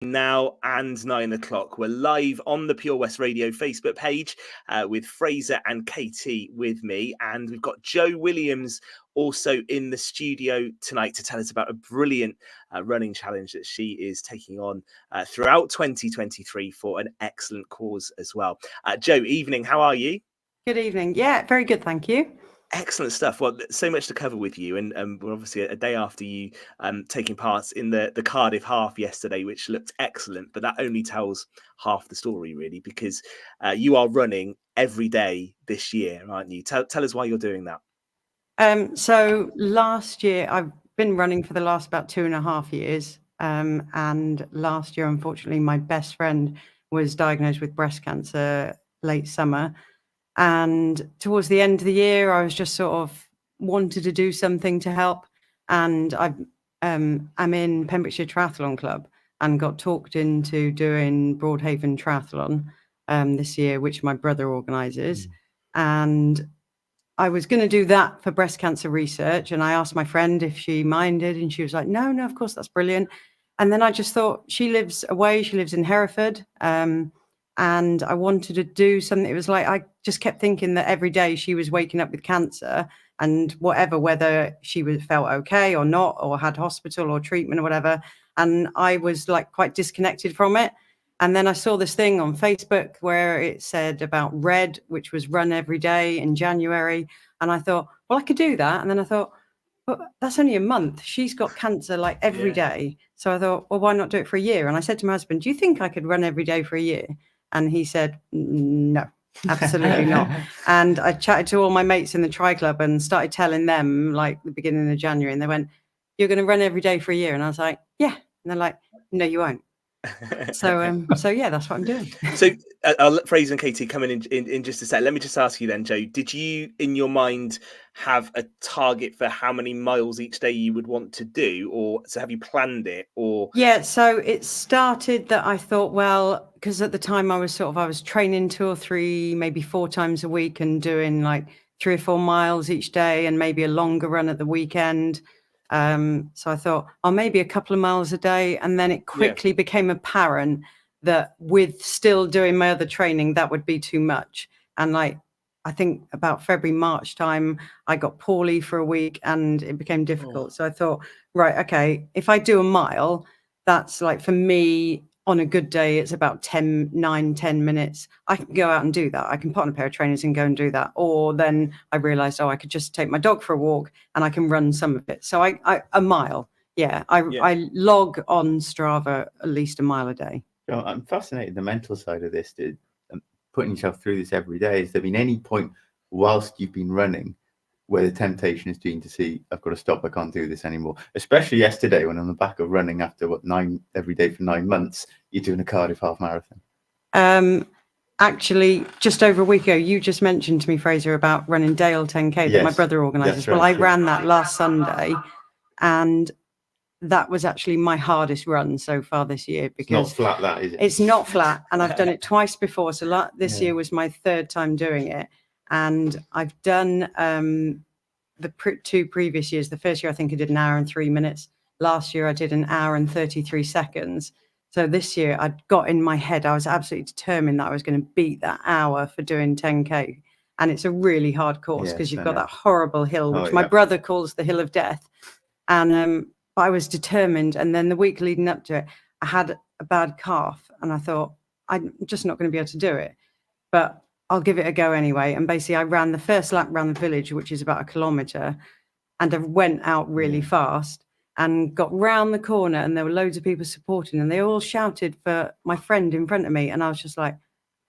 now and 9 o'clock. We're live on the Pure West Radio Facebook page with Fraser and Katie with me, and we've got Jo Williams also in the studio tonight to tell us about a brilliant running challenge that she is taking on throughout 2023 for an excellent cause as well. Jo, evening, how are you? Good evening. Yeah, very good, thank you. Excellent stuff. Well, so much to cover with you, and we're obviously a day after you taking part in the Cardiff half yesterday, which looked excellent, but that only tells half the story, really, because you are running every day this year, aren't you? Tell us why you're doing that. So last year, I've been running for the last about 2.5 years, and last year, unfortunately, my best friend was diagnosed with breast cancer late summer. And towards the end of the year, I was just sort of wanted to do something to help. And I'm in Pembrokeshire Triathlon Club and got talked into doing Broadhaven Triathlon this year, which my brother organises. And I was going to do that for breast cancer research. And I asked my friend if she minded. And she was like, no, of course, that's brilliant. And then I just thought, she lives away. She lives in Hereford. And I wanted to do something. It was like, I just kept thinking that every day she was waking up with cancer and whether she felt okay or not, or had hospital or treatment or whatever. And I was like quite disconnected from it. And then I saw this thing on Facebook where it said about RED, which was run every day in January. And I thought, well, I could do that. And then I thought, but that's only a month. She's got cancer like every day. So I thought, well, why not do it for a year? And I said to my husband, do you think I could run every day for a year? And he said, no, absolutely not. And I chatted to all my mates in the Tri Club and started telling them like the beginning of January. And they went, you're going to run every day for a year? And I was like, yeah. And they're like, no, you won't. So yeah, that's what I'm doing. So I'll let Fraser and Katie come in just a sec. Let me just ask you then, Jo, did you in your mind have a target for how many miles each day you would want to do, or so have you planned it? Or yeah, so it started that I thought, well, because at the time I was training 2 or 3, maybe 4 times a week and doing like 3 or 4 miles each day and maybe a longer run at the weekend. So I thought, oh, maybe a couple of miles a day. And then it quickly became apparent that with still doing my other training, that would be too much. And like, I think about February, March time, I got poorly for a week and it became difficult. So I thought, right, okay, if I do a mile, that's like, for me, on a good day, it's about 10 minutes. I can go out and do that. I can put on a pair of trainers and go and do that. Or then I realized, I could just take my dog for a walk and I can run some of it. So a mile. I log on Strava at least a mile a day. I'm fascinated the mental side of this, putting yourself through this every day. Has there been any point whilst you've been running where the temptation has been to see, I've got to stop, I can't do this anymore? Especially yesterday when on the back of running after every day for 9 months, you're doing a Cardiff half marathon. Actually, just over a week ago, you just mentioned to me, Fraser, about running Dale 10K that my brother organises. Well, I ran that last Sunday, and that was actually my hardest run so far this year, because it's not flat, that is it? It's not flat, and I've done it twice before. So this year was my 3rd time doing it, and I've done the 2 previous years. The first year I think I did 1 hour and 3 minutes. Last year I did 1 hour and 33 seconds. So this year I'd got in my head, I was absolutely determined that I was going to beat that hour for doing 10K. And it's a really hard course because you've got that horrible hill, which my brother calls the hill of death. And I was determined. And then the week leading up to it, I had a bad calf and I thought, I'm just not going to be able to do it, but I'll give it a go anyway. And basically I ran the first lap around the village, which is about 1 kilometre, and I went out really fast and got round the corner, and there were loads of people supporting, and they all shouted for my friend in front of me. And I was just like,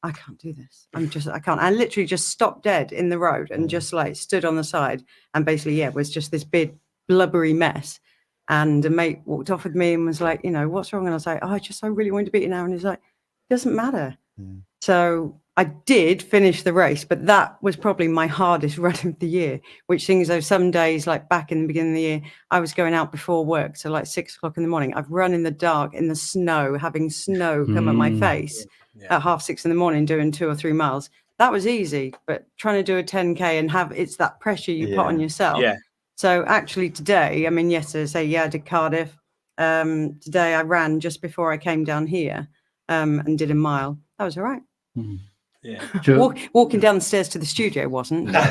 I can't do this. I can't. I literally just stopped dead in the road and just like stood on the side. And basically, it was just this big blubbery mess. And a mate walked off with me and was like, what's wrong? And I was like, I really wanted to beat it now. And he's like, it doesn't matter. So I did finish the race, but that was probably my hardest run of the year, which things though some days, like back in the beginning of the year, I was going out before work. So like 6 o'clock in the morning, I've run in the dark, in the snow, having snow come at my face at 6:30 in the morning, doing 2 or 3 miles. That was easy, but trying to do a 10K and it's that pressure you put on yourself. So actually today, I mean, yesterday, I did Cardiff. Today I ran just before I came down here and did a mile. That was all right. Yeah. Walking down the stairs to the studio wasn't. We all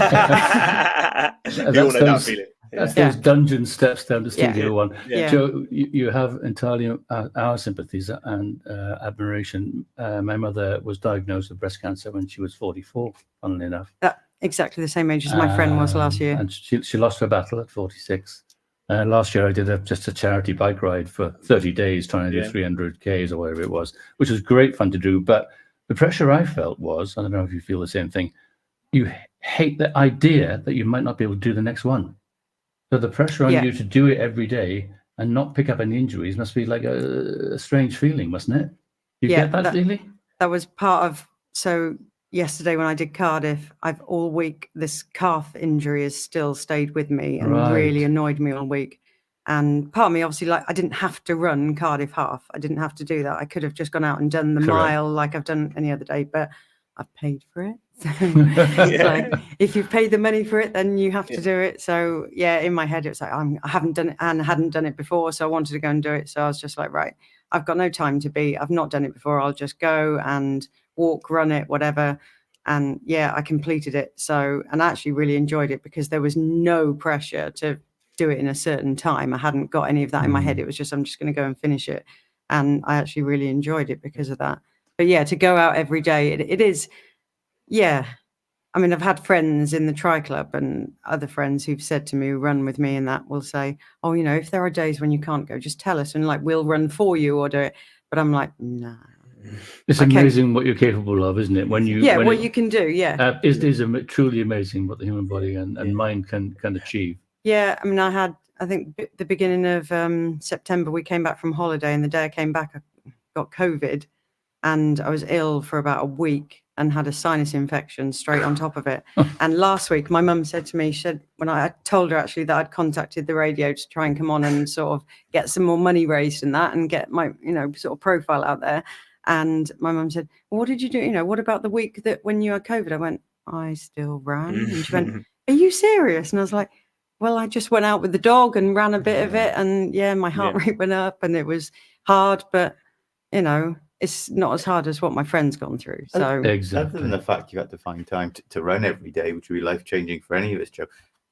know that feeling. That's those dungeon steps down the studio one. Yeah. Joe, you have entirely our sympathies and admiration. My mother was diagnosed with breast cancer when she was 44, funnily enough. Exactly the same age as my friend was last year. And she lost her battle at 46. Last year I did just a charity bike ride for 30 days trying to do 300 Ks or whatever it was, which was great fun to do. But the pressure I felt was, I don't know if you feel the same thing, you hate the idea that you might not be able to do the next one. So the pressure on you to do it every day and not pick up any injuries must be like a strange feeling, mustn't it? You get that feeling? That was part of, so yesterday when I did Cardiff, I've all week, this calf injury has still stayed with me and really annoyed me all week. And part of me, obviously, like I didn't have to run Cardiff half. I didn't have to do that. I could have just gone out and done the mile like I've done any other day, but I've paid for it. Like, if you've paid the money for it, then you have to do it. So yeah, in my head, it was like, I haven't done it and hadn't done it before. So I wanted to go and do it. So I was just like, right, I've got no time to be, I've not done it before. I'll just go and walk, run it, whatever. And yeah, I completed it. So, and I actually really enjoyed it because there was no pressure to do it in a certain time. I hadn't got any of that in my head. It was just, I'm just going to go and finish it. And I actually really enjoyed it because of that. But yeah, to go out every day, it is, yeah. I mean, I've had friends in the Tri Club and other friends who've said to me, who run with me and that will say, oh, you know, if there are days when you can't go, just tell us and like, we'll run for you or do it. But I'm like, no. It's amazing what you're capable of, isn't it? When you, what you can do. Yeah. It is truly amazing what the human body and mind can achieve. Yeah. I mean, I think the beginning of September, we came back from holiday and the day I came back, I got COVID and I was ill for about a week and had a sinus infection straight on top of it. And last week, my mum said to me, she said, when I told her actually that I'd contacted the radio to try and come on and sort of get some more money raised and that and get my, you know, sort of profile out there. And my mum said, well, what did you do? You know, what about the week that when you had COVID? I went, I still ran. And she went, are you serious? And I was like, well, I just went out with the dog and ran a bit of it. And yeah, my heart rate went up and it was hard, but you know, it's not as hard as what my friend's gone through. So other than the fact you had to find time to run every day, which would be life-changing for any of us, Joe,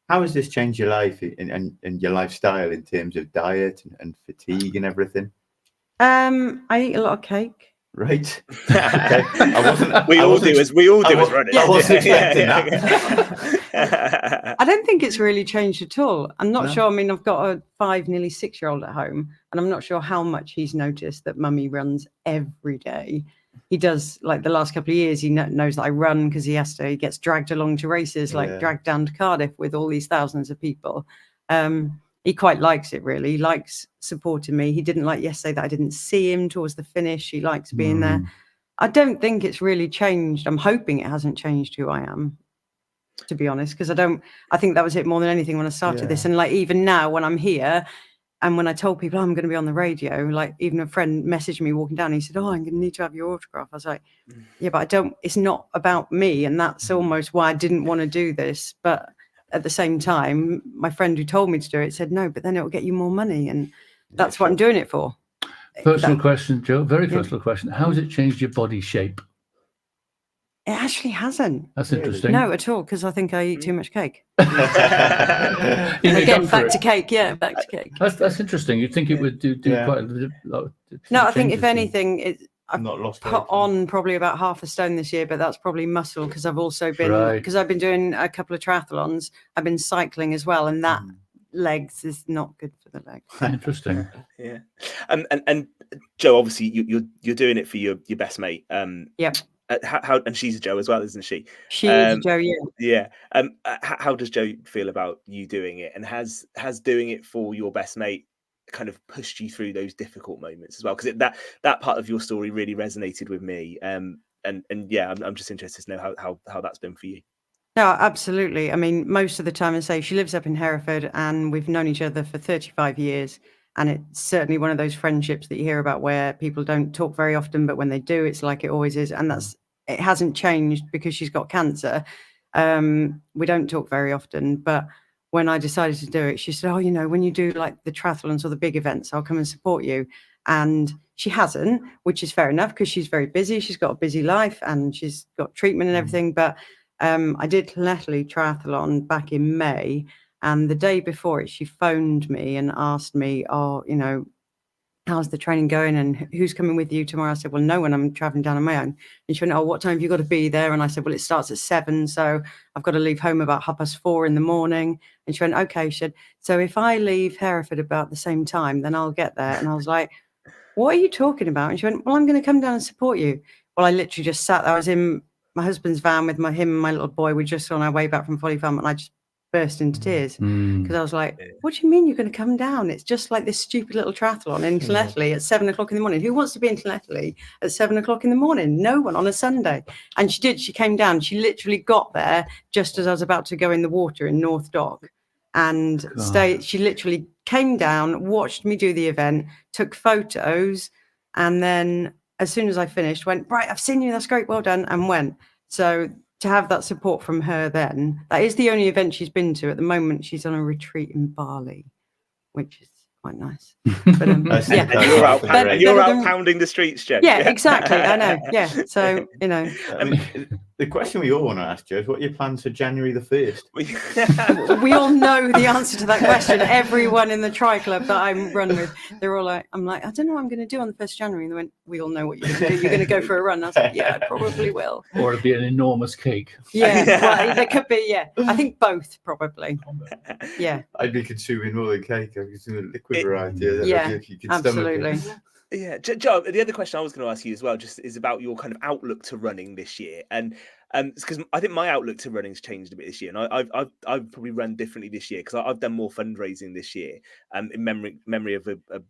how has this changed your life and your lifestyle in terms of diet and fatigue and everything? I eat a lot of cake. Right. Okay. We all do as runners. I wasn't expecting that. I don't think it's really changed at all. I'm not sure. I mean, I've got a 5, nearly 6-year-old at home, and I'm not sure how much he's noticed that mummy runs every day. He does, like the last couple of years, he knows that I run because he gets dragged along to races, like dragged down to Cardiff with all these thousands of people. He quite likes it, really. He likes supporting me. He didn't like yesterday that I didn't see him towards the finish. He likes being there. I don't think it's really changed. I'm hoping it hasn't changed who I am, to be honest, because I think that was it more than anything when I started this. And like even now when I'm here and when I told people I'm going to be on the radio, like even a friend messaged me walking down, he said, oh, I'm going to need to have your autograph. I was like, yeah, but it's not about me. And that's almost why I didn't want to do this. But at the same time, my friend who told me to do it said, no, but then it will get you more money. And that's what I'm doing it for. Personal question, Joe, very personal question. How has it changed your body shape? It actually hasn't. That's interesting. No, at all, because I think I eat too much cake. Again, back to cake. Yeah, back to cake. That's interesting. You'd think it would do quite a lot. No, I think if anything, I've not lost put on probably about half a stone this year, but that's probably muscle because I've also been, because I've been doing a couple of triathlons. I've been cycling as well, and that legs is not good for the legs. Interesting. Yeah. And Joe, obviously you're doing it for your best mate. Yep. How and she's a Joe as well, isn't she? She is Joe, yeah. How does Joe feel about you doing it, and has doing it for your best mate kind of pushed you through those difficult moments as well? Because that part of your story really resonated with me. And yeah, I'm just interested to know how that's been for you. No, absolutely. I mean, most of the time, I say she lives up in Hereford, and we've known each other for 35 years. And it's certainly one of those friendships that you hear about where people don't talk very often, but when they do, it's like it always is. And it hasn't changed because she's got cancer. We don't talk very often, but when I decided to do it, she said, "Oh, you know, when you do like the triathlons or the big events, I'll come and support you." And she hasn't, which is fair enough because she's very busy. She's got a busy life and she's got treatment and everything. But I did Llanelli triathlon back in May, and the day before it, she phoned me and asked me, "Oh, you know, how's the training going and who's coming with you tomorrow?" I said, "Well, no one, I'm traveling down on my own." And she went, "Oh, what time have you got to be there?" And I said, "Well, it starts at 7, so I've got to leave home about 4:30 in the morning." And she went, "Okay." She said, "So if I leave Hereford about the same time, then I'll get there." And I was like, "What are you talking about?" And she went, "Well, I'm going to come down and support you." Well, I literally just sat there. I was in my husband's van with him and my little boy. We just on our way back from Folly Farm, and I just burst into tears because I was like, "What do you mean you're going to come down? It's just like this stupid little triathlon in Llanelli at 7 o'clock in the morning. Who wants to be in Llanelli at 7 o'clock in the morning? No one on a Sunday." And she did. She came down. She literally got there just as I was about to go in the water in North Dock, and stayed. She literally came down, watched me do the event, took photos, and then as soon as I finished, went, "Right, I've seen you. That's great. Well done," and went. So to have that support from her then, that is the only event she's been to. At the moment, she's on a retreat in Bali, which is quite nice. But yeah, and you're out pounding the streets, Joe. Yeah, exactly. I know. Yeah. So, you know. I mean, the question we all want to ask, Joe, is what are your plans for January the 1st? We all know the answer to that question. Everyone in the tri club that I'm run with, they're all like, I'm like, "I don't know what I'm going to do on the 1st January. And they went, "We all know what you're going to do. You're going to go for a run." I was like, "Yeah, I probably will." Or it'd be an enormous cake. Yeah, well, there could be, yeah. I think both, probably. Yeah. I'd be consuming more than cake. I'd be consuming liquid variety. Yeah, absolutely. Yeah, Joe, the other question I was going to ask you as well just is about your kind of outlook to running this year. And because I think my outlook to running's changed a bit this year, and I've probably run differently this year because I've done more fundraising this year. In memory of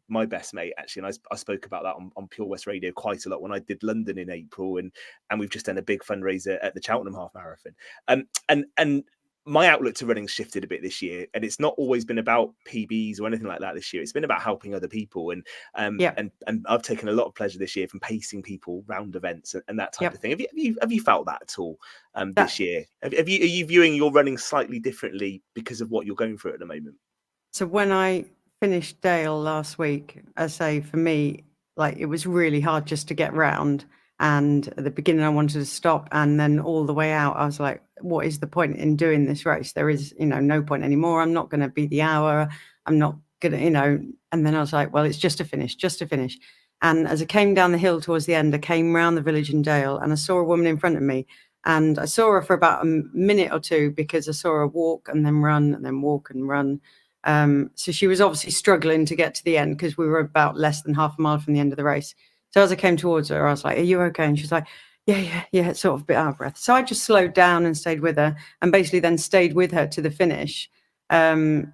my best mate actually, and I spoke about that on Pure West Radio quite a lot when I did London in April, and we've just done a big fundraiser at the Cheltenham Half Marathon. And my outlook to running shifted a bit this year, and it's not always been about PBs or anything like that this year. It's been about helping other people, and I've taken a lot of pleasure this year from pacing people round events and that type of thing. Have you felt that at all this year? Are you viewing your running slightly differently because of what you're going through at the moment? So when I finished Dale last week, I say for me, like it was really hard just to get round. And at the beginning, I wanted to stop, and then all the way out, I was like, "What is the point in doing this race? There is, no point anymore. I'm not going to beat the hour. I'm not going to, And then I was like, well, it's just to finish. And as I came down the hill towards the end, I came round the village in Dale, and I saw a woman in front of me, and I saw her for about a minute or two because I saw her walk and then run and then walk and run. So she was obviously struggling to get to the end because we were about less than half a mile from the end of the race. So as I came towards her, I was like, "Are you okay?" And she's like, yeah, sort of a bit out of breath. So I just slowed down and stayed with her, and basically then stayed with her to the finish. And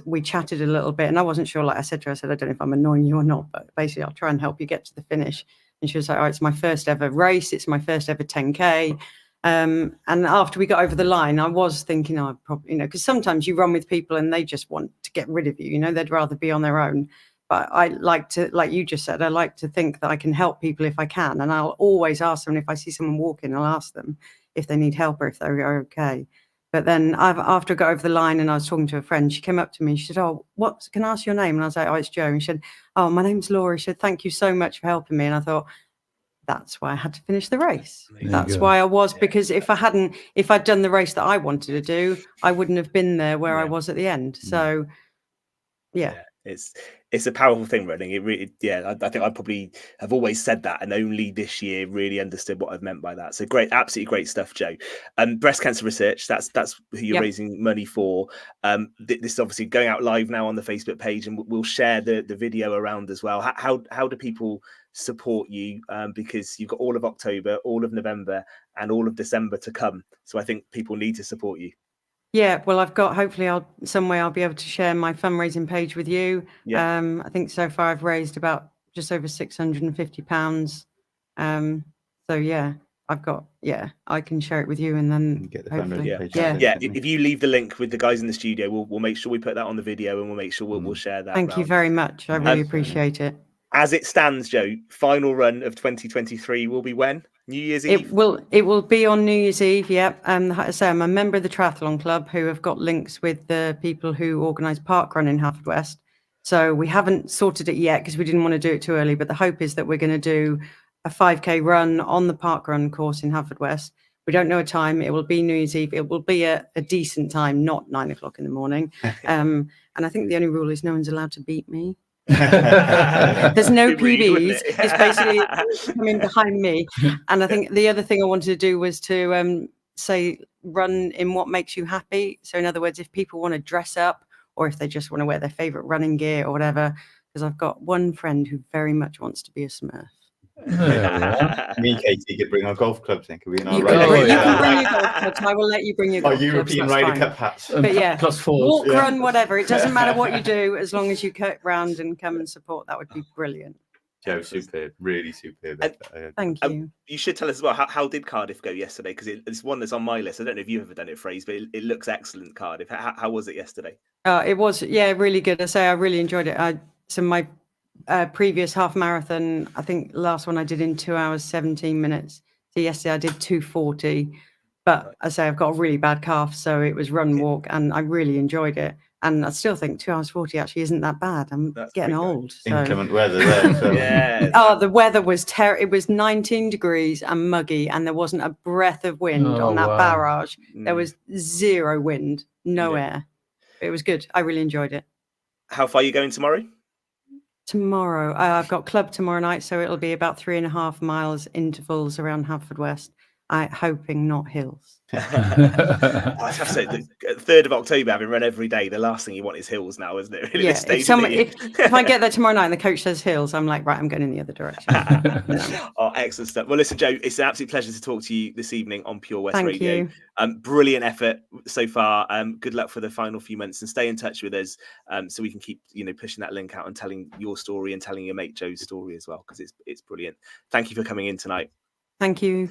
we chatted a little bit, and I wasn't sure, like I said to her, I said, "I don't know if I'm annoying you or not, but basically I'll try and help you get to the finish." And she was like, "Oh, it's my first ever race. It's my first ever 10K. And after we got over the line, I was thinking, "Oh, probably, because sometimes you run with people and they just want to get rid of you, they'd rather be on their own." But I like to, like you just said, I like to think that I can help people if I can. And I'll always ask them, if I see someone walking, I'll ask them if they need help or if they're okay. But then after I got over the line and I was talking to a friend, she came up to me and she said, "Oh, can I ask your name?" And I was like, "Oh, it's Joe." And she said, "Oh, my name's Laura." She said, "Thank you so much for helping me." And I thought, that's why I had to finish the race. That's why I was, because if I'd done the race that I wanted to do, I wouldn't have been there where I was at the end. So, yeah. It's a powerful thing, running. It really, I think I probably have always said that, and only this year really understood what I've meant by that. So great, absolutely great stuff, Joe. Breast cancer research, that's who you're raising money for. This is obviously going out live now on the Facebook page, and we'll share the video around as well. How do people support you? Because you've got all of October, all of November, and all of December to come. So I think people need to support you. Yeah, well, hopefully I'll be able to share my fundraising page with you. I think so far I've raised about just over £650. So yeah, I can share it with you, and then get the hopefully, fundraising page. If you leave the link with the guys in the studio, we'll make sure we put that on the video, and we'll make sure we'll share that. Thank you very much. I really appreciate it. As it stands, Joe, final run of 2023 will be when? New Year's Eve. It will be on New Year's Eve. Yep. Like I say, I'm a member of the Triathlon Club who have got links with the people who organise parkrun in Haverfordwest. So we haven't sorted it yet because we didn't want to do it too early. But the hope is that we're going to do a 5K run on the parkrun course in Haverfordwest. We don't know a time. It will be New Year's Eve. It will be a decent time, not 9 o'clock in the morning. And I think the only rule is no one's allowed to beat me. There's no PBs. It's basically coming behind me. And I think the other thing I wanted to do was to say run in what makes you happy. So in other words, if people want to dress up or if they just want to wear their favorite running gear or whatever, because I've got one friend who very much wants to be a Smurf. Me and Katie could bring our golf clubs in. Could we? You can bring your golf clubs. I will let you bring your golf clubs. European Ryder Cup hats. But yeah, +4. walk, run, whatever. It doesn't matter what you do as long as you cut round and come and support. That would be brilliant. Joe, superb, really superb. Thank you. You should tell us as well, how did Cardiff go yesterday? Because it's one that's on my list. I don't know if you've ever done it, Fraser, but it looks excellent, Cardiff. How was it yesterday? It was, really good. I say I really enjoyed it. So my previous half marathon, I think last one I did in 2 hours 17 minutes. So yesterday I did 2:40, but I say I've got a really bad calf, so it was run walk, and I really enjoyed it. And I still think 2 hours 40 actually isn't that bad. That's getting old. So. Inclement weather there. So. Yeah. Oh, the weather was terrible. It was 19 degrees and muggy, and there wasn't a breath of wind on that barrage. There was zero wind, no air. It was good. I really enjoyed it. How far are you going tomorrow? Tomorrow, I've got club tomorrow night, so it'll be about 3.5 miles intervals around Haverfordwest. Hoping not hills. I have to say, the 3rd of October, having run every day, the last thing you want is hills now, isn't it? Really, yeah, if I get there tomorrow night and the coach says hills, I'm like, right, I'm going in the other direction. Oh, excellent stuff. Well, listen, Joe, it's an absolute pleasure to talk to you this evening on Pure West Thank Radio. You. Brilliant effort so far. Good luck for the final few months, and stay in touch with us so we can keep pushing that link out and telling your story and telling your mate Joe's story as well, because it's brilliant. Thank you for coming in tonight. Thank you.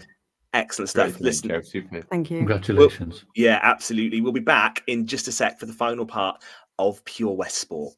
Excellent stuff. Listen, Joe, super. Thank you. Congratulations. Yeah, absolutely. We'll be back in just a sec for the final part of Pure West Sport.